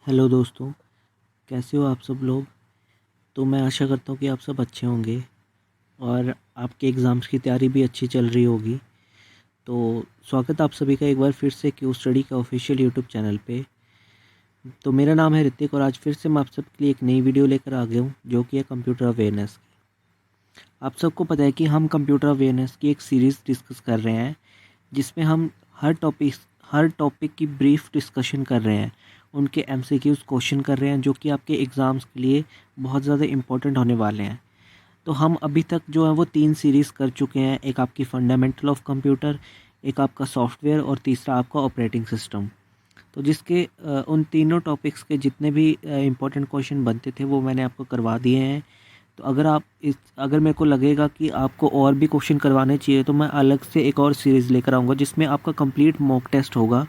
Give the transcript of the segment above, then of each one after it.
Hello दोस्तों, कैसे हो आप सब लोग। तो मैं आशा करता हूँ कि आप सब अच्छे होंगे और आपके एग्ज़ाम्स की तैयारी भी अच्छी चल रही होगी। तो स्वागत आप सभी का एक बार फिर से क्यू स्टडी का ऑफिशियल यूट्यूब चैनल पे। तो मेरा नाम है ऋतिक और आज फिर से मैं आप सबके लिए एक नई वीडियो लेकर आ गया हूँ जो कि है कंप्यूटर अवेयरनेस। आप सबको पता है कि हम कंप्यूटर अवेयरनेस की एक सीरीज़ डिस्कस कर रहे हैं जिसमें हम हर टॉपिक की ब्रीफ डिस्कशन कर रहे हैं, उनके एमसीक्यूज़ क्वेश्चन कर रहे हैं जो कि आपके एग्ज़ाम्स के लिए बहुत ज़्यादा इम्पोर्टेंट होने वाले हैं। तो हम अभी तक जो है वो 3 सीरीज़ कर चुके हैं, एक आपकी फंडामेंटल ऑफ कंप्यूटर, एक आपका सॉफ्टवेयर और तीसरा आपका ऑपरेटिंग सिस्टम। तो जिसके उन तीनों टॉपिक्स के जितने भी इम्पोर्टेंट क्वेश्चन बनते थे वो मैंने आपको करवा दिए हैं। तो अगर मेरे को लगेगा कि आपको और भी क्वेश्चन करवाने चाहिए तो मैं अलग से एक और सीरीज़ लेकर आऊँगा जिसमें आपका कंप्लीट मॉक टेस्ट होगा,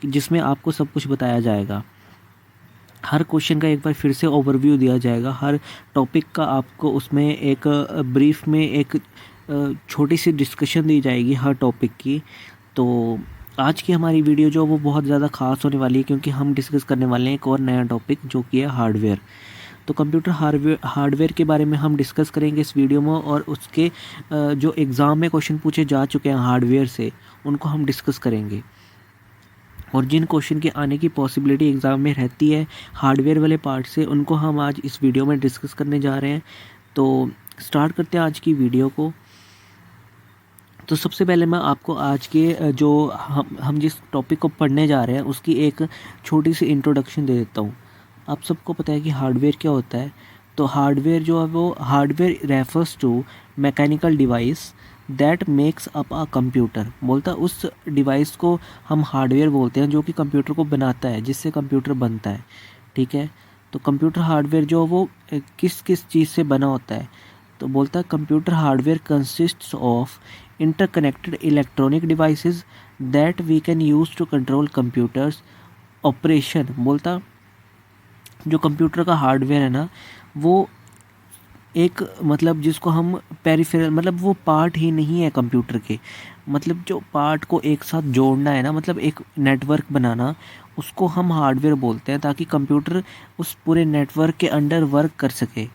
जिसमें आपको सब कुछ बताया जाएगा। हर क्वेश्चन का एक बार फिर से ओवरव्यू दिया जाएगा, हर टॉपिक का आपको उसमें एक ब्रीफ में एक छोटी सी डिस्कशन दी जाएगी हर टॉपिक की। तो आज की हमारी वीडियो जो वो बहुत ज़्यादा ख़ास होने वाली है क्योंकि हम डिस्कस करने वाले हैं एक और नया टॉपिक जो कि है हार्डवेयर। तो कंप्यूटर हार्डवेयर के बारे में हम डिस्कस करेंगे इस वीडियो में और उसके जो एग्ज़ाम में क्वेश्चन पूछे जा चुके हैं हार्डवेयर से उनको हम डिस्कस करेंगे। और जिन क्वेश्चन के आने की पॉसिबिलिटी एग्ज़ाम में रहती है हार्डवेयर वाले पार्ट से उनको हम आज इस वीडियो में डिस्कस करने जा रहे हैं। तो स्टार्ट करते हैं आज की वीडियो को। तो सबसे पहले मैं आपको आज के जो हम जिस टॉपिक को पढ़ने जा रहे हैं उसकी एक छोटी सी इंट्रोडक्शन दे देता हूँ। आप सबको पता है कि हार्डवेयर क्या होता है। तो हार्डवेयर जो है वो hardware refers to mechanical device that makes up a computer. बोलता है उस डिवाइस को हम हार्डवेयर बोलते हैं जो कि कंप्यूटर को बनाता है, जिससे कंप्यूटर बनता है। ठीक है। तो कंप्यूटर हार्डवेयर जो वो किस किस चीज़ से बना होता है। तो बोलता है computer hardware consists of interconnected electronic devices that we can use to control computers operation। बोलता जो कंप्यूटर का हार्डवेयर है ना वो एक मतलब जिसको हम पेरिफेरल मतलब वो पार्ट ही नहीं है कंप्यूटर के, मतलब जो पार्ट को एक साथ जोड़ना है ना, मतलब एक नेटवर्क बनाना, उसको हम हार्डवेयर बोलते हैं ताकि कंप्यूटर उस पूरे नेटवर्क के अंडर वर्क कर सके।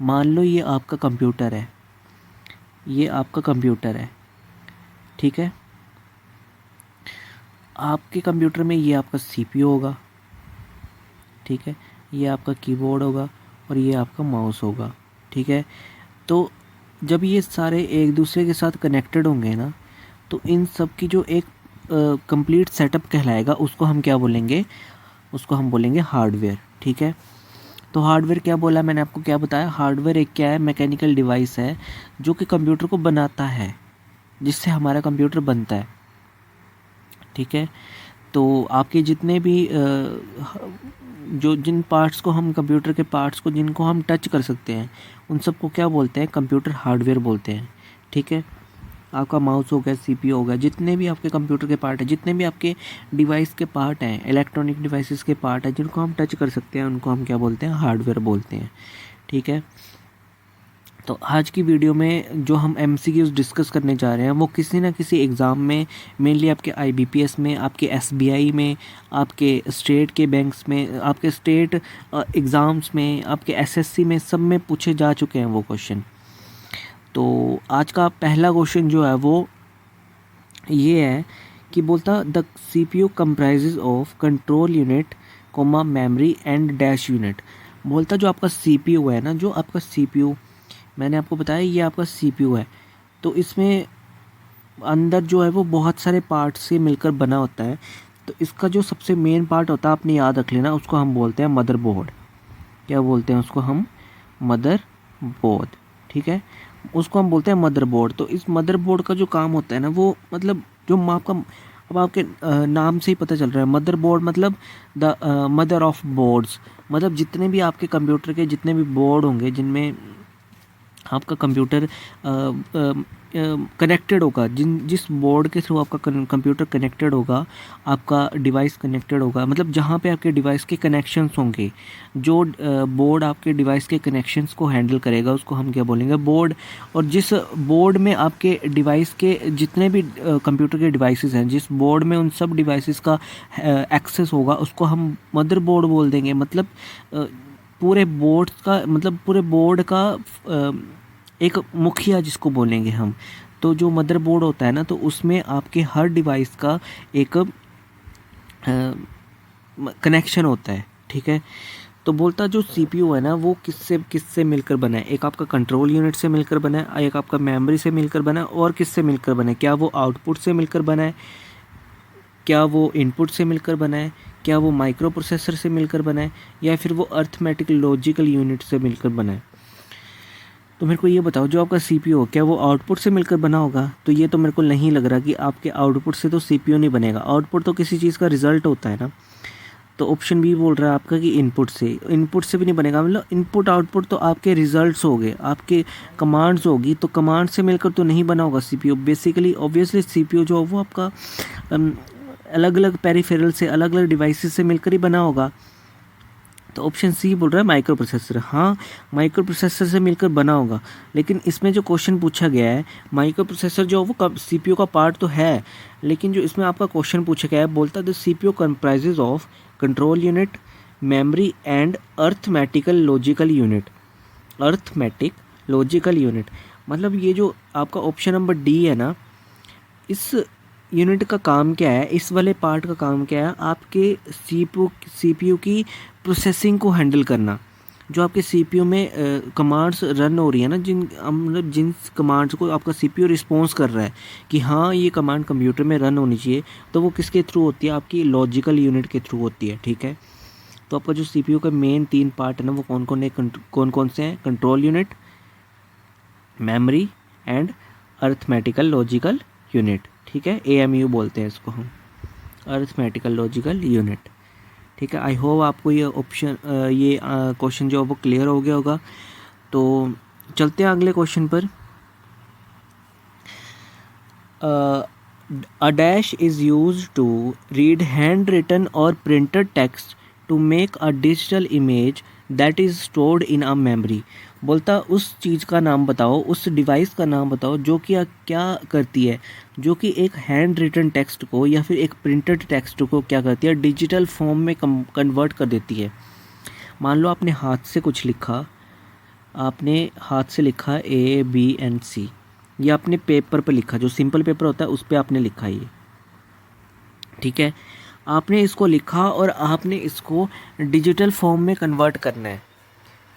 मान लो ये आपका कंप्यूटर है, ये आपका कंप्यूटर है। ठीक है। आपके कंप्यूटर में ये आपका सीपीयू होगा। ठीक है। ये आपका कीबोर्ड होगा और ये आपका माउस होगा। ठीक है। तो जब ये सारे एक दूसरे के साथ कनेक्टेड होंगे ना तो इन सब की जो एक कंप्लीट सेटअप कहलाएगा उसको हम क्या बोलेंगे, उसको हम बोलेंगे हार्डवेयर। ठीक है। तो हार्डवेयर क्या बोला मैंने आपको, क्या बताया, हार्डवेयर एक क्या है, मैकेनिकल डिवाइस है जो कि कंप्यूटर को बनाता है, जिससे हमारा कंप्यूटर बनता है। ठीक है। तो आपके जितने भी जो जिन पार्ट्स को हम कंप्यूटर के पार्ट्स को जिनको हम टच कर सकते हैं उन सबको क्या बोलते हैं, कंप्यूटर हार्डवेयर बोलते हैं। ठीक है। आपका माउस हो गया, सीपीयू हो गया, जितने भी आपके कंप्यूटर के पार्ट हैं, जितने भी आपके डिवाइस के पार्ट हैं, इलेक्ट्रॉनिक डिवाइसेस के पार्ट हैं जिनको हम टच कर सकते हैं उनको हम क्या बोलते हैं, हार्डवेयर बोलते हैं। ठीक है। तो आज की वीडियो में जो हम एमसीक्यूज़ डिस्कस करने जा रहे हैं वो किसी ना किसी एग्ज़ाम में, मेनली आपके आईबीपीएस में, आपके एसबीआई में, आपके स्टेट के बैंक्स में, आपके स्टेट एग्ज़ाम्स में, आपके एसएससी में, सब में पूछे जा चुके हैं वो क्वेश्चन। तो आज का पहला क्वेश्चन जो है वो ये है कि बोलता the CPU comprises of control unit comma memory and dash unit. बोलता जो आपका सीपीयू है ना, जो आपका सीपीयू मैंने आपको बताया ये आपका सीपीयू है, तो इसमें अंदर जो है वो बहुत सारे पार्ट से मिलकर बना होता है। तो इसका जो सबसे मेन पार्ट होता है आपने याद रख लेना, उसको हम बोलते हैं मदरबोर्ड। क्या बोलते हैं उसको हम, मदरबोर्ड। ठीक है। उसको हम बोलते हैं मदरबोर्ड। तो इस मदरबोर्ड का जो काम होता है ना वो मतलब जो आपका अब आपके नाम से ही पता चल रहा है, मदरबोर्ड मतलब द मदर ऑफ बोर्ड्स, मतलब जितने भी आपके कंप्यूटर के जितने भी बोर्ड होंगे जिनमें आपका कंप्यूटर कनेक्टेड होगा, जिस बोर्ड के थ्रू आपका कंप्यूटर कनेक्टेड होगा, आपका डिवाइस कनेक्टेड होगा, मतलब जहाँ पे आपके डिवाइस के कनेक्शंस होंगे, जो बोर्ड आपके डिवाइस के कनेक्शंस को हैंडल करेगा उसको हम क्या बोलेंगे, बोर्ड। और जिस बोर्ड में आपके डिवाइस के जितने भी कंप्यूटर के डिवाइसेस हैं, जिस बोर्ड में उन सब डिवाइसेस का एक्सेस होगा उसको हम मदरबोर्ड बोल देंगे। मतलब पूरे बोर्ड का, मतलब पूरे बोर्ड का एक मुखिया जिसको बोलेंगे हम। तो जो मदरबोर्ड होता है ना, तो उसमें आपके हर डिवाइस का एक कनेक्शन होता है, ठीक है। तो बोलता जो सीपीयू है ना वो किससे किससे मिलकर बना है, एक आपका कंट्रोल यूनिट से मिलकर बना है, एक आपका मेमोरी से मिलकर बना है, और किससे मिलकर बना है, क्या वो आउटपुट से मिलकर बना है, क्या वो इनपुट से मिलकर बना है, क्या वो माइक्रो प्रोसेसर से मिलकर बना है, या फिर वो अर्थमेटिक लॉजिकल यूनिट से मिलकर बना है। तो मेरे को ये बताओ, जो आपका सीपीयू क्या वो आउटपुट से मिलकर बना होगा? तो ये तो मेरे को नहीं लग रहा कि आपके आउटपुट से तो सीपीयू नहीं बनेगा। आउटपुट तो किसी चीज़ का रिजल्ट होता है ना। तो ऑप्शन बी बोल रहा है आपका कि इनपुट से भी नहीं बनेगा। मतलब इनपुट आउटपुट तो आपके रिजल्ट्स हो गए, आपके कमांड्स होगी, तो कमांड से मिलकर तो नहीं बना होगा सीपीयू। बेसिकली ऑब्वियसली सीपीयू जो वो आपका अलग अलग पेरिफेरल से, अलग अलग डिवाइसेस से मिलकर ही बना होगा। तो ऑप्शन सी बोल रहा है माइक्रो प्रोसेसर। हाँ, माइक्रो प्रोसेसर से मिलकर बना होगा, लेकिन इसमें जो क्वेश्चन पूछा गया है, माइक्रो प्रोसेसर जो वो सीपीयू का पार्ट तो है, लेकिन जो इसमें आपका क्वेश्चन पूछा गया है, बोलता है the CPU comprises of control unit, memory and arithmetical logical unit. Arithmetic logical unit मतलब ये जो आपका ऑप्शन नंबर डी है ना, इस यूनिट का काम क्या है, इस वाले पार्ट का काम क्या है, आपके सीपीयू की प्रोसेसिंग को हैंडल करना। जो आपके सीपीयू में कमांड्स रन हो रही है ना, मतलब जिन कमांड्स को आपका सीपीयू रिस्पॉन्स कर रहा है कि हाँ ये कमांड कंप्यूटर में रन होनी चाहिए, तो वो किसके थ्रू होती है, आपकी लॉजिकल यूनिट के थ्रू होती है, ठीक है। तो आपका जो सीपीयू का मेन 3 पार्ट है ना, वो कौन कौन से हैं? Control unit, memory and arithmetical logical unit, ठीक है। AMU बोलते हैं इसको हम, अर्थमेटिकल लॉजिकल यूनिट, ठीक है। आई होप आपको ये ऑप्शन ये क्वेश्चन जो है वो क्लियर हो गया होगा। तो चलते हैं अगले क्वेश्चन पर। A dash is used to read hand written और printed text to make a digital image that is stored in a memory. बोलता उस चीज़ का नाम बताओ, उस डिवाइस का नाम बताओ जो कि क्या करती है, जो कि एक हैंड रिटन टेक्स्ट को या फिर एक प्रिंटेड टेक्स्ट को क्या करती है, डिजिटल फॉर्म में कन्वर्ट कर देती है। मान लो आपने हाथ से कुछ लिखा, आपने हाथ से लिखा ABNC, ये आपने पेपर पर लिखा, जो सिंपल पेपर होता है उस पर आपने लिखा ये, ठीक है। आपने इसको लिखा और आपने इसको डिजिटल फॉर्म में कन्वर्ट करना है,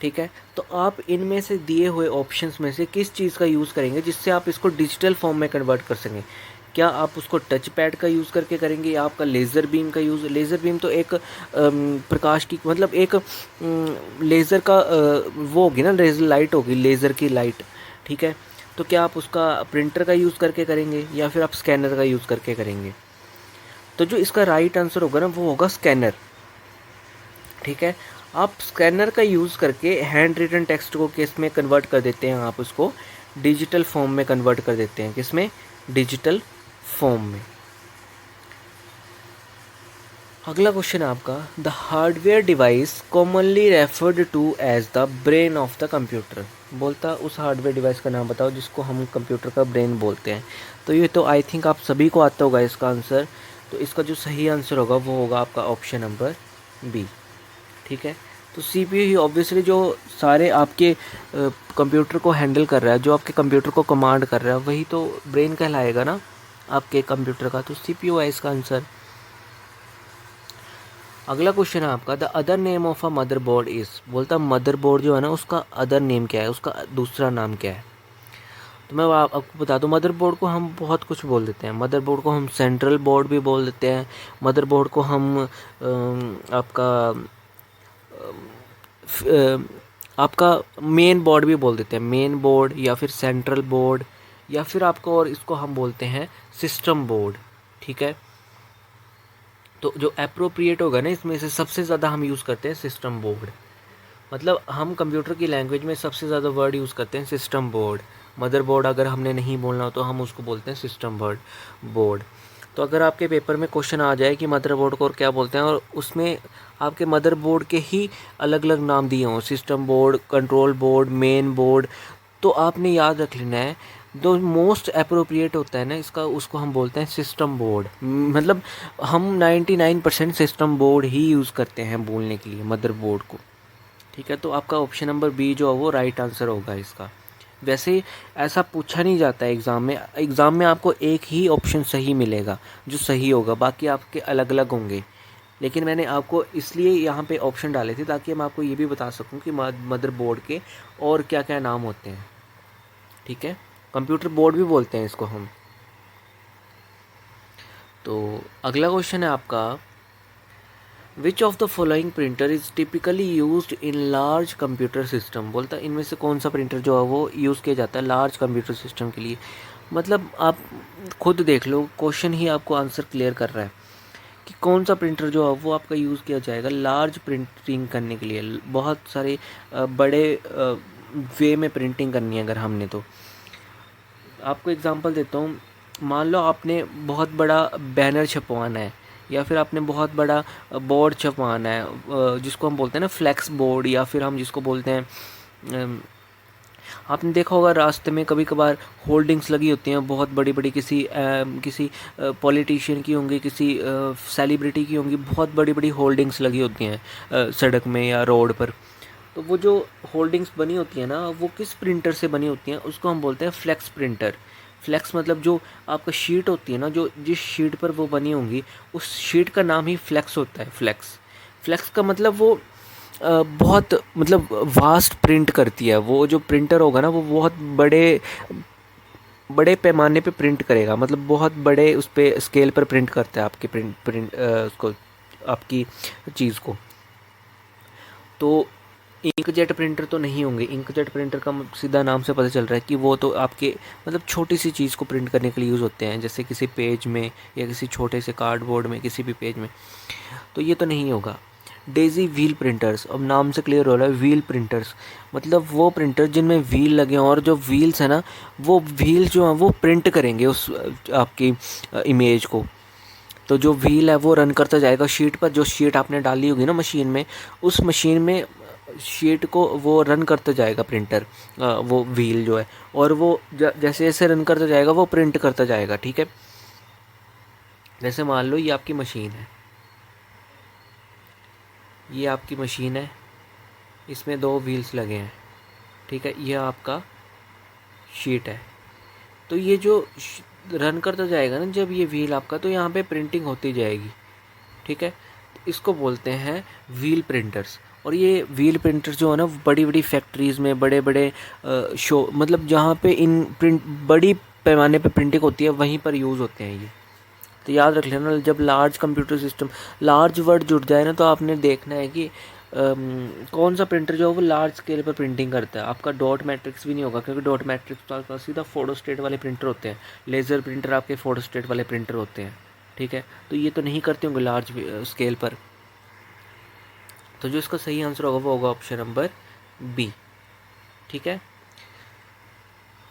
ठीक है। तो आप इनमें से दिए हुए ऑप्शंस में से किस चीज़ का यूज़ करेंगे जिससे आप इसको डिजिटल फॉर्म में कन्वर्ट कर सकें? क्या आप उसको टच पैड का यूज़ करके करेंगे, या आपका लेज़र बीम का यूज़? लेज़र बीम तो एक प्रकाश की, मतलब एक लेज़र का वो होगी ना, लेज़र लाइट होगी, लेज़र की लाइट, ठीक है। तो क्या आप उसका प्रिंटर का यूज़ करके करेंगे, या फिर आप स्कैनर का यूज़ करके करेंगे? तो जो इसका राइट आंसर होगा ना, वो होगा स्कैनर, ठीक है। आप स्कैनर का यूज़ करके हैंड रिटन टेक्स्ट को किस में कन्वर्ट कर देते हैं, आप उसको डिजिटल फॉर्म में कन्वर्ट कर देते हैं। किस में? डिजिटल फॉर्म में। अगला क्वेश्चन है आपका, the hardware device commonly referred to as the brain of the computer. बोलता उस हार्डवेयर डिवाइस का नाम बताओ जिसको हम कंप्यूटर का ब्रेन बोलते हैं। तो ये तो आई थिंक आप सभी को आता होगा इसका आंसर। तो इसका जो सही आंसर होगा वो होगा आपका ऑप्शन नंबर बी, ठीक है। तो सीपीयू ही ऑब्वियसली जो सारे आपके कंप्यूटर को हैंडल कर रहा है, जो आपके कंप्यूटर को कमांड कर रहा है, वही तो ब्रेन कहलाएगा ना आपके कंप्यूटर का। तो सीपीयू है इसका आंसर। अगला क्वेश्चन है आपका, the other name of a motherboard is. बोलता मदरबोर्ड जो है ना, उसका अदर नेम क्या है, उसका दूसरा नाम क्या है? तो मैं आपको बता दूं, मदरबोर्ड को हम बहुत कुछ बोल देते हैं। मदरबोर्ड को हम सेंट्रल बोर्ड भी बोल देते हैं, मदरबोर्ड को आपका मेन बोर्ड भी बोल देते हैं, मेन बोर्ड या फिर सेंट्रल बोर्ड, या फिर आपको और इसको हम बोलते हैं सिस्टम बोर्ड, ठीक है। तो जो एप्रोप्रिएट होगा ना, इसमें से सबसे ज़्यादा हम यूज़ करते हैं सिस्टम बोर्ड। मतलब हम कंप्यूटर की लैंग्वेज में सबसे ज़्यादा वर्ड यूज़ करते हैं सिस्टम बोर्ड। मदरबोर्ड अगर हमने नहीं बोलना हो तो हम उसको बोलते हैं सिस्टम बोर्ड। तो अगर आपके पेपर में क्वेश्चन आ जाए कि मदरबोर्ड को और क्या बोलते हैं, और उसमें आपके मदरबोर्ड के ही अलग अलग नाम दिए हों, system board, control board, main board, तो आपने याद रख लेना है जो मोस्ट अप्रोप्रिएट होता है ना इसका, उसको हम बोलते हैं सिस्टम बोर्ड। मतलब हम 99% सिस्टम बोर्ड ही यूज़ करते हैं बोलने के लिए मदरबोर्ड को। ठीक है, तो आपका ऑप्शन नंबर बी जो है वो राइट आंसर होगा इसका। वैसे ऐसा पूछा नहीं जाता है एग्ज़ाम में आपको एक ही ऑप्शन सही मिलेगा जो सही होगा, बाकी आपके अलग अलग होंगे। लेकिन मैंने आपको इसलिए यहाँ पे ऑप्शन डाले थे ताकि मैं आपको ये भी बता सकूँ कि मदरबोर्ड के और क्या क्या नाम होते हैं। ठीक है, कंप्यूटर बोर्ड भी बोलते हैं इसको हम। तो अगला क्वेश्चन है आपका, which of the following printer is typically used in large computer system. बोलता है इनमें से कौन सा प्रिंटर जो है वो यूज़ किया जाता है लार्ज कंप्यूटर सिस्टम के लिए। मतलब आप खुद देख लो, क्वेश्चन ही आपको आंसर क्लियर कर रहा है कि कौन सा प्रिंटर जो है वो आपका यूज़ किया जाएगा लार्ज प्रिंटिंग करने के लिए। बहुत सारे बड़े वे में प्रिंटिंग करनी है अगर हमने, तो आपको एग्जांपल देता हूँ। मान लो आपने बहुत बड़ा बैनर छपवाना है या फिर आपने बहुत बड़ा बोर्ड छपवाना है, जिसको हम बोलते हैं ना फ्लैक्स बोर्ड, या फिर हम जिसको बोलते हैं आपने देखा होगा रास्ते में कभी कभार होल्डिंग्स लगी होती हैं बहुत बड़ी बड़ी, किसी पॉलिटिशियन की होंगी, किसी सेलिब्रिटी की होंगी, बहुत बड़ी बड़ी होल्डिंग्स लगी होती हैं सड़क में या रोड पर। तो वो जो होल्डिंग्स बनी होती है ना, वो किस प्रिंटर से बनी होती हैं, उसको हम बोलते हैं फ्लेक्स प्रिंटर। फ्लेक्स मतलब जो आपका शीट होती है ना, जो जिस शीट पर वो बनी होंगी उस शीट का नाम ही फ्लेक्स होता है। फ्लेक्स फ्लेक्स का मतलब वो बहुत मतलब वास्ट प्रिंट करती है। वो जो प्रिंटर होगा ना वो बहुत बड़े बड़े पैमाने पे प्रिंट करेगा, मतलब बहुत बड़े उस पर स्केल पर प्रिंट करता है आपके उसको, आपकी चीज़ को। तो इंकजेट प्रिंटर तो नहीं होंगे। इंकजेट प्रिंटर का सीधा नाम से पता चल रहा है कि वो तो आपके मतलब छोटी सी चीज़ को प्रिंट करने के लिए यूज़ होते हैं, जैसे किसी पेज में या किसी छोटे से कार्डबोर्ड में, किसी भी पेज में। तो ये तो नहीं होगा। डेजी व्हील प्रिंटर्स, अब नाम से क्लियर हो रहा है, व्हील प्रिंटर्स मतलब वो प्रिंटर जिनमें व्हील लगे हों, और जो व्हील्स है ना वो व्हील जो है वो प्रिंट करेंगे उस आपकी इमेज को। तो जो व्हील है वो रन करता जाएगा शीट पर, जो शीट आपने डाली होगी ना मशीन में, उस मशीन में शीट को वो रन करता जाएगा प्रिंटर, वो व्हील जो है, और वो जैसे जैसे रन करता जाएगा वो प्रिंट करता जाएगा। ठीक है, जैसे मान लो ये आपकी मशीन है, ये आपकी मशीन है, इसमें दो व्हील्स लगे हैं। ठीक है, यह आपका शीट है। तो ये जो रन करता जाएगा ना जब ये व्हील आपका, तो यहाँ पे प्रिंटिंग होती जाएगी। ठीक है, इसको बोलते हैं व्हील प्रिंटर्स। और ये व्हील प्रिंटर्स जो है ना बड़ी बड़ी फैक्ट्रीज़ में, बड़े बड़े शो मतलब जहाँ पे इन प्रिंट बड़ी पैमाने पे प्रिंटिंग होती है वहीं पर यूज़ होते हैं ये। तो याद रख लेना, जब large computer system, large word जुड़ जाए ना, तो आपने देखना है कि कौन सा प्रिंटर जो है वो लार्ज स्केल पर प्रिंटिंग करता है। आपका डॉट मैट्रिक्स भी नहीं होगा, क्योंकि डॉट मैट्रिक्स तो आपका सीधा फोटोस्टेट वाले प्रिंटर होते हैं। लेज़र प्रिंटर आपके फोटोस्टेट वाले प्रिंटर होते हैं। ठीक है, तो ये तो नहीं करते होंगे लार्ज स्केल पर। तो जो इसका सही आंसर होगा वो होगा ऑप्शन नंबर बी। ठीक है,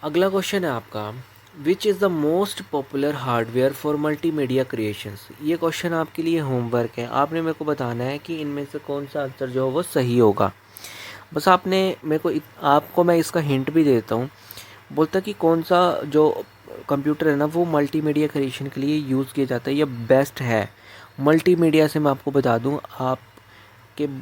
अगला क्वेश्चन है आपका, which is the most popular hardware for multimedia creations. ये क्वेश्चन आपके लिए होमवर्क है, आपने मेरे को बताना है कि इनमें से कौन सा आंसर जो है वो सही होगा। बस आपने मेरे को आपको मैं इसका हिंट भी देता हूँ। बोलता कि कौन सा जो कंप्यूटर है ना वो मल्टीमीडिया क्रिएशन के लिए यूज़ किया जाता है, ये बेस्ट है। मल्टीमीडिया से मैं आपको बता दूँ,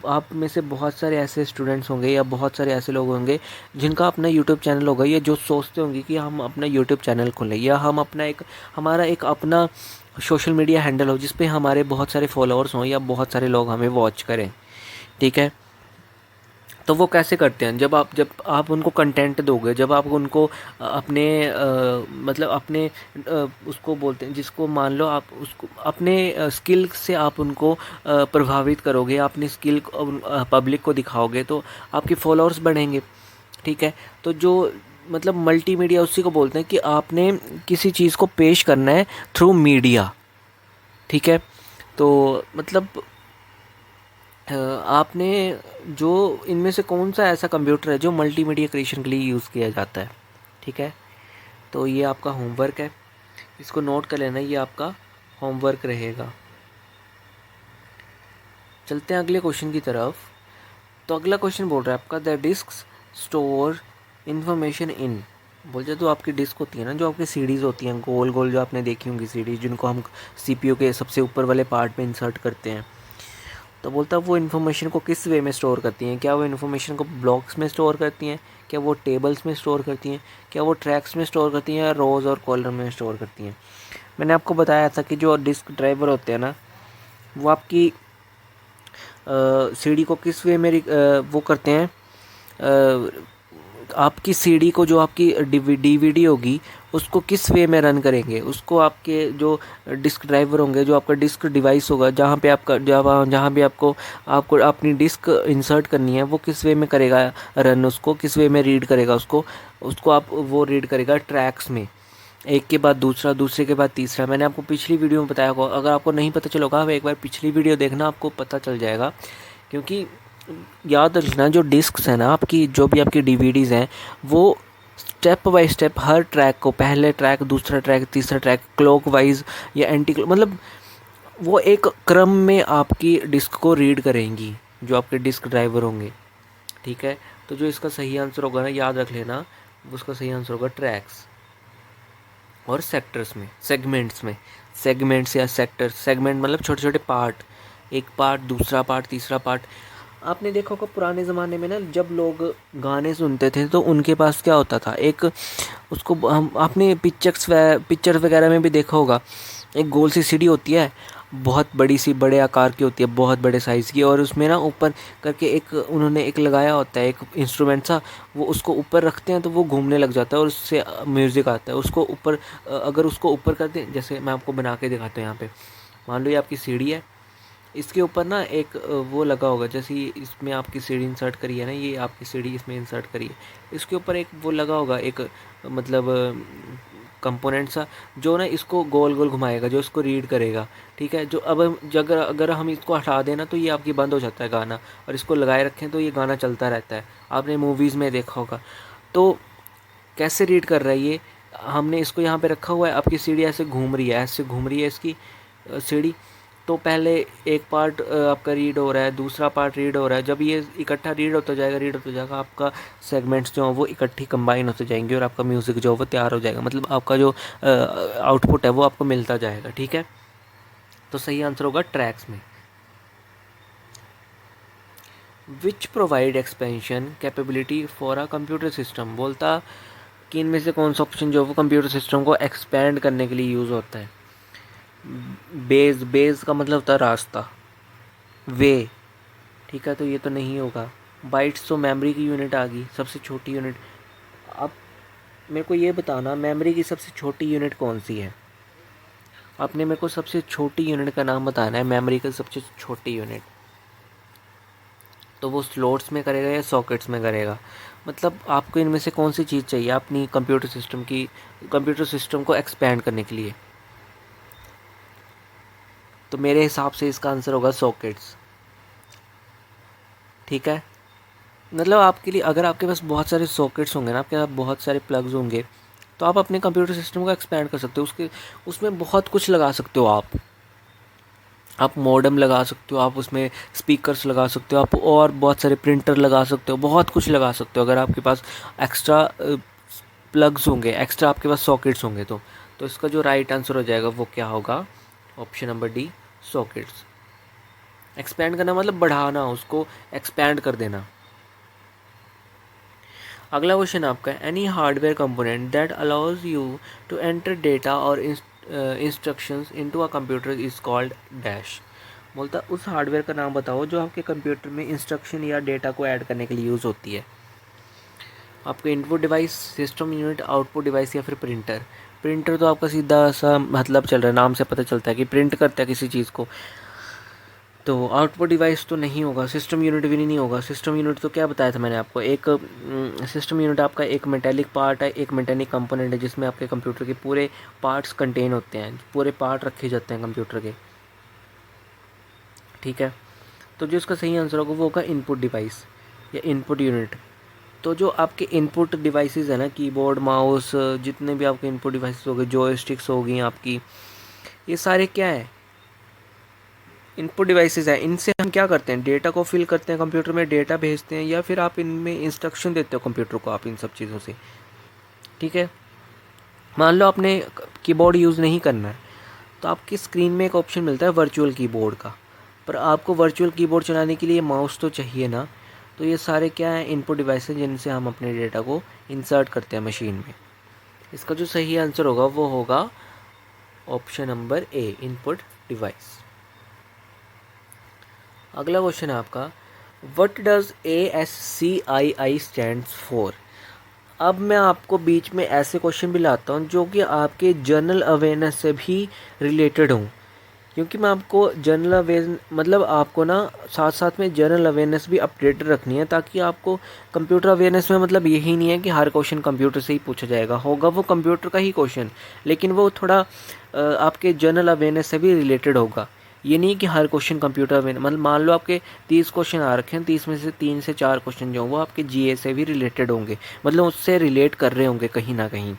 आप में से बहुत सारे ऐसे स्टूडेंट्स होंगे या बहुत सारे ऐसे लोग होंगे जिनका अपना यूट्यूब चैनल होगा, या जो सोचते होंगे कि हम अपना यूट्यूब चैनल खोलें, या हम अपना हमारा एक अपना सोशल मीडिया हैंडल हो जिस पे हमारे बहुत सारे फॉलोअर्स हों या बहुत सारे लोग हमें वॉच करें। ठीक है, तो वो कैसे करते हैं, जब आप उनको कंटेंट दोगे, जब आप उनको अपने मतलब अपने उसको बोलते हैं, जिसको मान लो आप उसको अपने स्किल से आप उनको प्रभावित करोगे, अपनी स्किल पब्लिक को दिखाओगे, तो आपके फॉलोअर्स बढ़ेंगे। ठीक है, तो जो मतलब मल्टीमीडिया उसी को बोलते हैं कि आपने किसी चीज़ को पेश करना है थ्रू मीडिया। ठीक है, तो मतलब आपने जो इनमें से कौन सा ऐसा कंप्यूटर है जो मल्टीमीडिया क्रिएशन के लिए यूज़ किया जाता है? ठीक है, तो ये आपका होमवर्क है, इसको नोट कर लेना, ये आपका होमवर्क रहेगा। चलते हैं अगले क्वेश्चन की तरफ। तो अगला क्वेश्चन बोल रहा है आपका the disk store information in. बोल जाए तो आपकी डिस्क होती है ना, जो आपकी सीडीज़ होती हैं गोल गोल, जो आपने देखी होंगी सीडीज, जिनको हम सीपीयू के सबसे ऊपर वाले पार्ट में इंसर्ट करते हैं। तो बोलता है वो इन्फॉर्मेशन को किस वे में स्टोर करती हैं? क्या वो इन्फॉर्मेशन को ब्लॉक्स में स्टोर करती हैं? क्या वो टेबल्स में स्टोर करती हैं? क्या वो ट्रैक्स में स्टोर करती हैं, या रोज़ और कॉलम में स्टोर करती हैं? मैंने आपको बताया था कि जो डिस्क ड्राइवर होते हैं ना, वो आपकी सीडी को किस वे में वो करते हैं, आपकी सीडी को, जो आपकी डीवीडी होगी, उसको किस वे में रन करेंगे, उसको आपके जो डिस्क ड्राइवर होंगे, जो आपका डिस्क डिवाइस होगा, जहाँ पे आपका जहाँ भी आपको आपको अपनी डिस्क इंसर्ट करनी है, वो किस वे में करेगा रन, उसको किस वे में रीड करेगा, उसको उसको आप वो रीड करेगा ट्रैक्स में, एक के बाद दूसरा, दूसरे के बाद तीसरा। मैंने आपको पिछली वीडियो में बताया होगा, अगर आपको नहीं पता चला होगा आप एक बार पिछली वीडियो देखना, आपको पता चल जाएगा। क्योंकि याद रखना, जो डिस्क्स हैं ना आपकी, जो भी आपकी डीवीडीज़ हैं, वो step by step her track को, पहले ट्रैक, दूसरा ट्रैक, तीसरा ट्रैक, क्लॉक वाइज या एंटी क्लॉक, मतलब वो एक क्रम में आपकी डिस्क को रीड करेंगी, जो आपके डिस्क ड्राइवर होंगे। ठीक है, तो जो इसका सही आंसर होगा ना, याद रख लेना, उसका सही आंसर होगा ट्रैक्स और सेक्टर्स में, सेगमेंट्स में। सेगमेंट्स या सेक्टर्स, सेगमेंट मतलब छोटे छोटे पार्ट, एक पार्ट, दूसरा पार्ट, तीसरा पार्ट। आपने देखा होगा पुराने ज़माने में ना, जब लोग गाने सुनते थे तो उनके पास क्या होता था, एक उसको हम आपने पिक्चर्स वगैरह में भी देखा होगा, एक गोल सी सीढ़ी होती है, बहुत बड़ी सी, बड़े आकार की होती है, बहुत बड़े साइज़ की, और उसमें ना ऊपर करके एक उन्होंने एक लगाया होता है, एक इंस्ट्रूमेंट सा, वो उसको ऊपर रखते हैं तो वो घूमने लग जाता है और उससे म्यूज़िक आता है। उसको ऊपर अगर उसको ऊपर कर दें, जैसे मैं आपको बना के दिखाता हूँ यहाँ पे, मान लो ये आपकी सीढ़ी है, इसके ऊपर ना एक वो लगा होगा, जैसे इसमें आपकी सीढ़ी इंसर्ट करी है ना, ये आपकी सीढ़ी इसमें इंसर्ट करी है, इसके ऊपर एक वो लगा होगा, एक मतलब कंपोनेंट सा, जो ना इसको गोल गोल घुमाएगा, जो इसको रीड करेगा। ठीक है, जो अब अगर हम इसको हटा देना तो ये आपकी बंद हो जाता है गाना, और इसको लगाए रखें तो ये गाना चलता रहता है। आपने मूवीज़ में देखा होगा। तो कैसे रीड कर रहा है ये, हमने इसको यहाँ पे रखा हुआ है, आपकी सीढ़ी ऐसे घूम रही है, ऐसे घूम रही है इसकी सीढ़ी। तो पहले एक पार्ट आपका रीड हो रहा है, दूसरा पार्ट रीड हो रहा है, जब ये इकट्ठा रीड होता जाएगा, आपका सेगमेंट्स जो हैं वो इकट्ठी कंबाइन होते जाएंगे, और आपका म्यूज़िक जो है वो तैयार हो जाएगा, मतलब आपका जो आउटपुट है वो आपको मिलता जाएगा। ठीक है, तो सही आंसर होगा ट्रैक्स में। Which provide expansion capability for a computer system. बोलता कि इनमें से कौन सा ऑप्शन जो है वो कंप्यूटर सिस्टम को एक्सपेंड करने के लिए यूज़ होता है। बेस का मतलब होता है रास्ता, वे। ठीक है, तो ये तो नहीं होगा। बाइट्स तो मेमोरी की यूनिट आ गई, सबसे छोटी यूनिट। अब मेरे को ये बताना, मेमोरी की सबसे छोटी यूनिट कौन सी है? आपने मेरे को सबसे छोटी यूनिट का नाम बताना है, मेमोरी की सबसे छोटी यूनिट। तो वो स्लॉट्स में करेगा या सॉकेट्स में करेगा? मतलब आपको इनमें से कौन सी चीज़ चाहिए अपनी कंप्यूटर सिस्टम को एक्सपेंड करने के लिए? तो मेरे हिसाब से इसका आंसर होगा सॉकेट्स। ठीक है, मतलब आपके लिए, अगर आपके पास बहुत सारे सॉकेट्स होंगे ना, आपके पास बहुत सारे प्लग्स होंगे, तो आप अपने कंप्यूटर सिस्टम को एक्सपेंड कर सकते हो। उसमें बहुत कुछ लगा सकते हो आप मॉडेम लगा सकते हो, आप उसमें स्पीकर्स लगा सकते हो, आप और बहुत सारे प्रिंटर लगा सकते हो, बहुत कुछ लगा सकते हो, अगर आपके पास एक्स्ट्रा प्लग्स होंगे, एक्स्ट्रा आपके पास सॉकेट्स होंगे तो इसका जो राइट आंसर हो जाएगा वो क्या होगा? Option number D, sockets. Expand करना मतलब बढ़ाना, उसको एक्सपेंड कर देना। अगला क्वेश्चन आपका है, any hardware component that allows you to enter data और instructions into a computer is called dash. बोलता उस हार्डवेयर का नाम बताओ जो आपके कंप्यूटर में इंस्ट्रक्शन या डेटा को ऐड करने के लिए यूज़ होती है। आपके input device, system unit, output device, या फिर प्रिंटर। प्रिंटर तो आपका सीधा सा मतलब चल रहा है, नाम से पता चलता है कि प्रिंट करता है किसी चीज़ को। तो आउटपुट डिवाइस तो नहीं होगा, सिस्टम यूनिट भी नहीं होगा। सिस्टम यूनिट तो क्या बताया था मैंने आपको, एक सिस्टम यूनिट आपका एक मेटेलिक पार्ट है, एक मेटेलिक कंपोनेंट है, जिसमें आपके कंप्यूटर के पूरे पार्ट्स कंटेन होते हैं, पूरे पार्ट रखे जाते हैं कंप्यूटर के। ठीक है, तो जो इसका सही आंसर होगा वो होगा इनपुट डिवाइस या इनपुट यूनिट। तो जो आपके इनपुट डिवाइसेस है ना, कीबोर्ड, माउस, जितने भी आपके इनपुट डिवाइसेस हो गए, जॉयस्टिक्स हो गई आपकी, ये सारे क्या है, इनपुट डिवाइसेस हैं। इनसे हम क्या करते हैं, डेटा को फिल करते हैं, कंप्यूटर में डेटा भेजते हैं, या फिर आप इनमें इंस्ट्रक्शन देते हो कंप्यूटर को आप इन सब चीज़ों से। ठीक है, मान लो आपने कीबोर्ड यूज़ नहीं करना है, तो आपकी स्क्रीन में एक ऑप्शन मिलता है वर्चुअल कीबोर्ड का, पर आपको वर्चुअल कीबोर्ड चलाने के लिए माउस तो चाहिए ना। तो ये सारे क्या हैं, इनपुट डिवाइस हैं जिनसे हम अपने डेटा को इंसर्ट करते हैं मशीन में। इसका जो सही आंसर होगा वो होगा option number A, input device. अगला क्वेश्चन है आपका, what does ASCII stands for. अब मैं आपको बीच में ऐसे क्वेश्चन भी लाता हूँ जो कि आपके जनरल अवेयरनेस से भी रिलेटेड हों, क्योंकि मैं आपको जनरल अवेयर मतलब आपको ना साथ साथ में जनरल अवेयरनेस भी अपडेटेड रखनी है, ताकि आपको कंप्यूटर अवेयरनेस में मतलब यही नहीं है कि हर क्वेश्चन कंप्यूटर से ही पूछा जाएगा, होगा वो कंप्यूटर का ही क्वेश्चन, लेकिन वो थोड़ा आपके जनरल अवेयरनेस से भी रिलेटेड होगा। ये नहीं कि हर क्वेश्चन कंप्यूटर में, मतलब मान लो आपके 30 क्वेश्चन आ रखे हैं, 30 में से 3 से 4 क्वेश्चन जो वो आपके GA से भी रिलेटेड होंगे, मतलब उससे रिलेट कर रहे होंगे कहीं ना कहीं।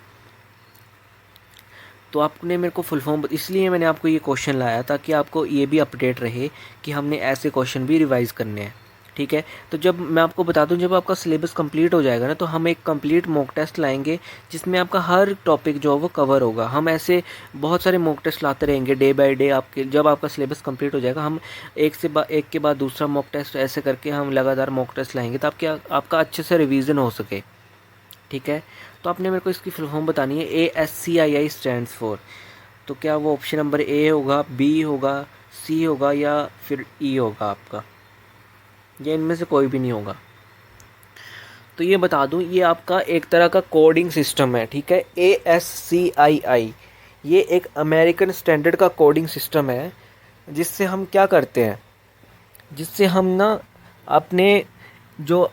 तो आपने मेरे को फुल फॉर्म, इसलिए मैंने आपको ये क्वेश्चन लाया ताकि आपको ये भी अपडेट रहे कि हमने ऐसे क्वेश्चन भी रिवाइज करने हैं। ठीक है, तो जब मैं आपको बता दूं, जब आपका सिलेबस कंप्लीट हो जाएगा ना, तो हम एक कंप्लीट मॉक टेस्ट लाएंगे जिसमें आपका हर टॉपिक जो है वो कवर होगा। हम ऐसे बहुत सारे मॉक टेस्ट लाते रहेंगे डे बाय डे। आपके जब आपका सिलेबस कंप्लीट हो जाएगा, हम एक के बाद दूसरा मॉक टेस्ट ऐसे करके हम लगातार मॉक टेस्ट लाएंगे ताकि आपका अच्छे से रिवीजन हो सके। ठीक है, तो आपने मेरे को इसकी फुल फॉर्म बतानी है। ASCII स्टैंड्स फॉर, तो क्या वो ऑप्शन नंबर ए होगा, बी होगा, सी होगा, या फिर ई होगा आपका, या इनमें से कोई भी नहीं होगा। तो ये बता दूं, ये आपका एक तरह का कोडिंग सिस्टम है। ठीक है, ASCII ये एक अमेरिकन स्टैंडर्ड का कोडिंग सिस्टम है, जिससे हम क्या करते हैं, जिससे हम ना अपने जो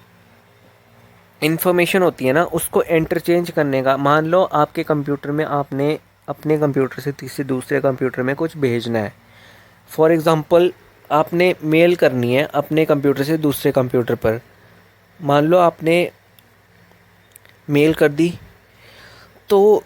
इन्फॉर्मेशन होती है ना उसको इंटरचेंज करने का, मान लो आपके कंप्यूटर में आपने अपने कंप्यूटर से किसी दूसरे कंप्यूटर में कुछ भेजना है। फॉर एग्ज़ाम्पल, आपने मेल करनी है अपने कंप्यूटर से दूसरे कंप्यूटर पर। मान लो आपने मेल कर दी, तो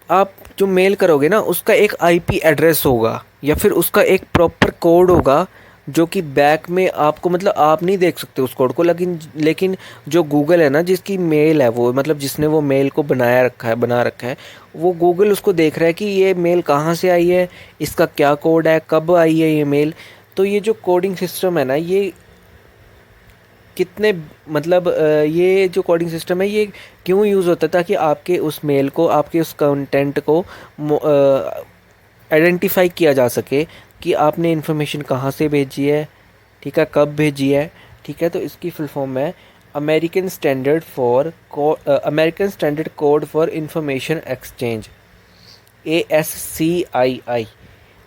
आप जो मेल करोगे ना उसका एक IP एड्रेस होगा, या फिर उसका एक प्रॉपर कोड होगा, जो कि बैक में आपको, मतलब आप नहीं देख सकते उस कोड को, लेकिन जो गूगल है ना, जिसकी मेल है वो, मतलब जिसने वो मेल को बना रखा है, वो गूगल उसको देख रहा है कि ये मेल कहाँ से आई है, इसका क्या कोड है, कब आई है ये मेल। तो ये जो कोडिंग सिस्टम है ना, ये कितने मतलब ये जो कोडिंग सिस्टम है ये क्यों यूज़ होता है, ताकि आपके उस मेल को, आपके उस कंटेंट को आइडेंटिफाई किया जा सके कि आपने इन्फॉर्मेशन कहाँ से भेजी है, ठीक है, कब भेजी है। ठीक है, तो इसकी फुल फॉर्म है American standard code for information exchange, ASCII,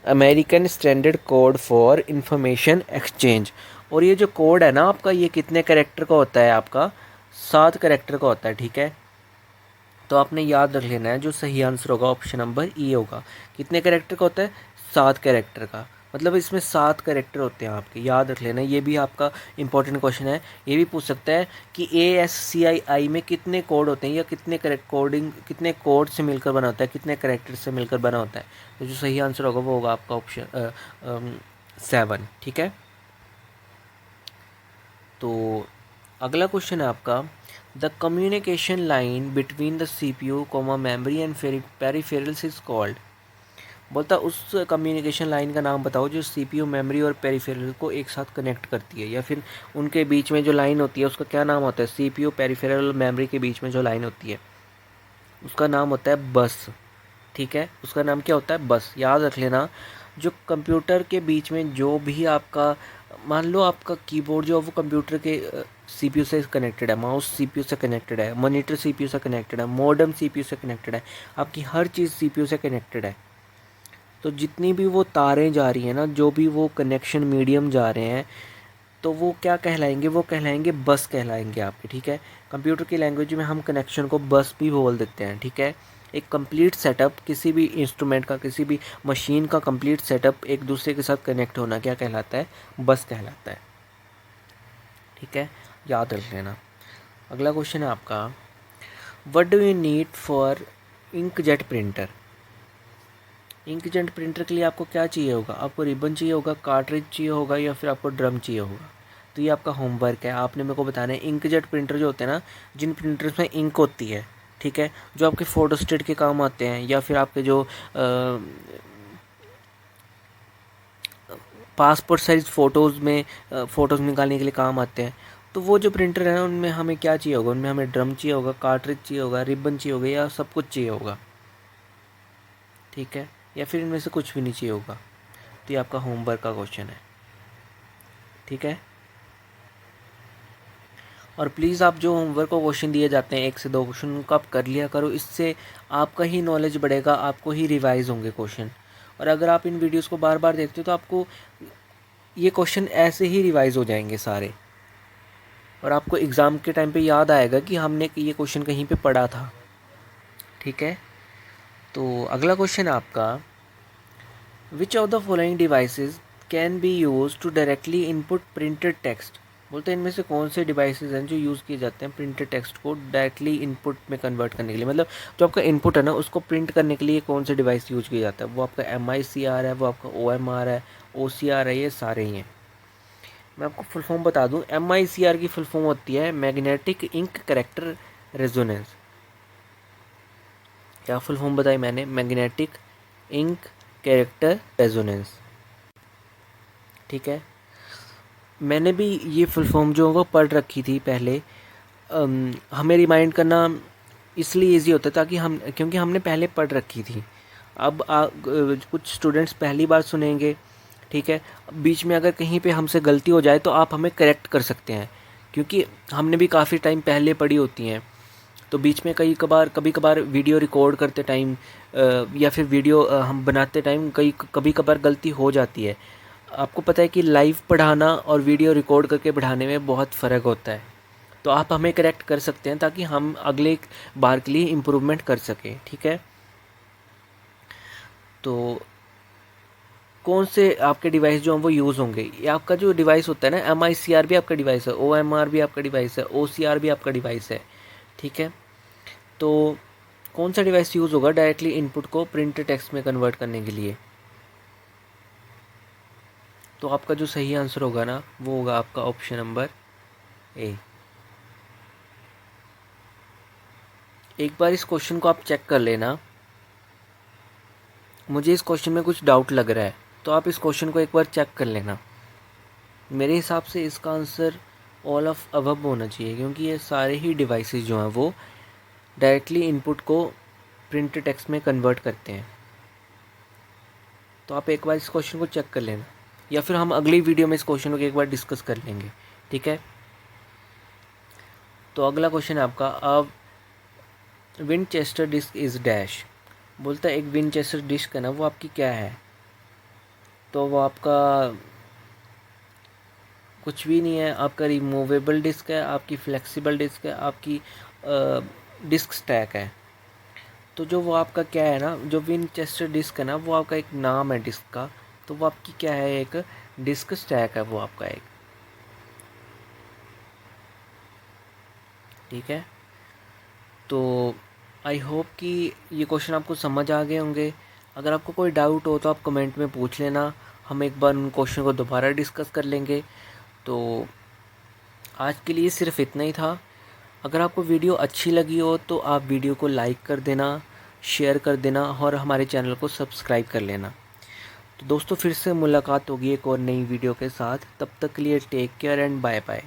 American standard code for information exchange. और ये जो कोड है ना आपका, ये कितने कैरेक्टर का होता है, आपका 7 कैरेक्टर का होता है। ठीक है, तो आपने याद रख लेना है, जो सही आंसर होगा ऑप्शन नंबर ई होगा। कितने कैरेक्टर का होता है, 7 कैरेक्टर का, मतलब इसमें 7 कैरेक्टर होते हैं आपके, याद रख लेना। ये भी आपका इंपॉर्टेंट क्वेश्चन है। ये भी पूछ सकता है कि ASCII में कितने कोड होते हैं, या कितने कोड से मिलकर बना होता है, कितने कैरेक्टर से मिलकर बना होता है। तो जो सही आंसर होगा वो होगा आपका ऑप्शन 7। ठीक है, तो अगला क्वेश्चन है आपका, the communication line between the CPU, memory and peripherals is called. बोलता उस कम्युनिकेशन लाइन का नाम बताओ जो CPU, मेमोरी और पेरिफेरल को एक साथ कनेक्ट करती है, या फिर उनके बीच में जो लाइन होती है उसका क्या नाम होता है। CPU, पेरिफेरल और मेमोरी के बीच में जो लाइन होती है उसका नाम होता है बस। ठीक है, उसका नाम क्या होता है, बस। याद रख लेना, जो कंप्यूटर के बीच में जो भी आपका, मान लो आपका कीबोर्ड जो है वो कंप्यूटर के CPU से कनेक्टेड है, माउस CPU से कनेक्टेड है, मॉनिटर CPU से कनेक्टेड है, मॉडेम CPU से कनेक्टेड है, आपकी हर चीज़ CPU से कनेक्टेड है। तो जितनी भी वो तारें जा रही हैं ना, जो भी वो कनेक्शन मीडियम जा रहे हैं, तो वो क्या कहलाएंगे, वो कहलाएंगे बस कहलाएंगे आपके। ठीक है, कंप्यूटर की लैंग्वेज में हम कनेक्शन को बस भी बोल देते हैं। ठीक है, एक कंप्लीट सेटअप, किसी भी इंस्ट्रूमेंट का, किसी भी मशीन का कंप्लीट सेटअप एक दूसरे के साथ कनेक्ट होना क्या कहलाता है, बस कहलाता है। ठीक है, याद रख लेना। अगला क्वेश्चन है आपका, what do you need for inkjet printer. Inkjet printer के लिए आपको क्या चाहिए होगा? आपको रिबन चाहिए होगा, कार्ट्रिज चाहिए होगा, या फिर आपको ड्रम चाहिए होगा? तो ये आपका होमवर्क है, आपने मेरे को बताना है। इंकजेट प्रिंटर जो होते हैं ना, जिन प्रिंटर्स में इंक होती है, ठीक है, जो आपके फोटोस्टेट के काम आते हैं, या फिर आपके जो पासपोर्ट साइज फ़ोटोज़ निकालने के लिए काम आते हैं, तो वो जो प्रिंटर है उनमें हमें क्या चाहिए होगा? उनमें हमें ड्रम चाहिए होगा, कार्ट्रिज चाहिए होगा, रिबन चाहिए होगा, या सब कुछ चाहिए होगा? ठीक है, या फिर इनमें से कुछ भी नहीं चाहिए होगा? तो ये आपका होमवर्क का क्वेश्चन है, ठीक है। और प्लीज़ आप जो होमवर्क को क्वेश्चन दिए जाते हैं 1 से 2 क्वेश्चन, उनको आप कर लिया करो, इससे आपका ही नॉलेज बढ़ेगा, आपको ही रिवाइज होंगे क्वेश्चन। और अगर आप इन वीडियोस को बार बार देखते हो तो आपको ये क्वेश्चन ऐसे ही रिवाइज हो जाएंगे सारे, और आपको एग्ज़ाम के टाइम पे याद आएगा कि हमने ये क्वेश्चन कहीं पे पढ़ा था, ठीक है। तो अगला क्वेश्चन है आपका, which of the following devices can be use to directly input printed text. बोलते हैं इनमें से कौन से डिवाइसेस हैं जो यूज़ किए जाते हैं प्रिंटेड टेक्स्ट को डायरेक्टली इनपुट में कन्वर्ट करने के लिए। मतलब जो आपका इनपुट है ना, उसको प्रिंट करने के लिए कौन से डिवाइस यूज किया जाता है? वो आपका MICR है, वो आपका OMR है, OCR है, ये सारे ही हैं। मैं आपको फुल फॉर्म बता दूं, MICR की फुल फॉर्म होती है मैग्नेटिक इंक कैरेक्टर रेजोनेंस। क्या फुल फॉर्म बताई मैंने? मैग्नेटिक इंक कैरेक्टर रेजोनेंस, ठीक है। मैंने भी ये फुल फॉर्म जो है वो पढ़ रखी थी पहले। हमें रिमाइंड करना इसलिए इजी होता है ताकि क्योंकि हमने पहले पढ़ रखी थी। अब कुछ स्टूडेंट्स पहली बार सुनेंगे, ठीक है, बीच में अगर कहीं पे हमसे गलती हो जाए तो आप हमें करेक्ट कर सकते हैं, क्योंकि हमने भी काफ़ी टाइम पहले पढ़ी होती हैं। तो बीच में कभी कभार वीडियो रिकॉर्ड करते टाइम या फिर वीडियो हम बनाते टाइम कभी कभार गलती हो जाती है। आपको पता है कि लाइव पढ़ाना और वीडियो रिकॉर्ड करके पढ़ाने में बहुत फ़र्क होता है। तो आप हमें करेक्ट कर सकते हैं ताकि हम अगले बार के लिए इम्प्रूवमेंट कर सकें, ठीक है। तो कौन से आपके डिवाइस जो हैं वो यूज़ होंगे? ये आपका जो डिवाइस होता है ना, MICR भी आपका डिवाइस है, OMR भी आपका डिवाइस है, OCR भी आपका डिवाइस है, ठीक है। तो कौन सा डिवाइस यूज़ होगा डायरेक्टली इनपुट को प्रिंट टेक्स्ट में कन्वर्ट करने के लिए? तो आपका जो सही आंसर होगा ना, वो होगा आपका ऑप्शन नंबर ए। एक बार इस क्वेश्चन को आप चेक कर लेना, मुझे इस क्वेश्चन में कुछ डाउट लग रहा है, तो आप इस क्वेश्चन को एक बार चेक कर लेना। मेरे हिसाब से इसका आंसर ऑल ऑफ अबव होना चाहिए, क्योंकि ये सारे ही डिवाइसेस जो हैं वो डायरेक्टली इनपुट को प्रिंट टेक्स्ट में कन्वर्ट करते हैं। तो आप एक बार इस क्वेश्चन को चेक कर लेना, या फिर हम अगली वीडियो में इस क्वेश्चन को एक बार डिस्कस कर लेंगे, ठीक है। तो अगला क्वेश्चन है आपका, अब विंचेस्टर डिस्क इज़ डैश। बोलता है एक विंचेस्टर डिस्क है ना, वो आपकी क्या है? तो वो आपका कुछ भी नहीं है, आपका रिमूवेबल डिस्क है, आपकी फ्लेक्सिबल डिस्क है, आपकी डिस्क स्टैक है। तो जो वो आपका क्या है ना, जो विंचेस्टर डिस्क है ना, वो आपका एक नाम है डिस्क का, तो वो आपकी क्या है? एक डिस्क स्टैक है वो आपका एक, ठीक है। तो आई होप कि ये क्वेश्चन आपको समझ आ गए होंगे। अगर आपको कोई डाउट हो तो आप कमेंट में पूछ लेना, हम एक बार उन क्वेश्चन को दोबारा डिस्कस कर लेंगे। तो आज के लिए सिर्फ इतना ही था। अगर आपको वीडियो अच्छी लगी हो तो आप वीडियो को लाइक कर देना, शेयर कर देना, और हमारे चैनल को सब्सक्राइब कर लेना। तो दोस्तों, फिर से मुलाकात होगी एक और नई वीडियो के साथ। तब तक के लिए take care and bye bye.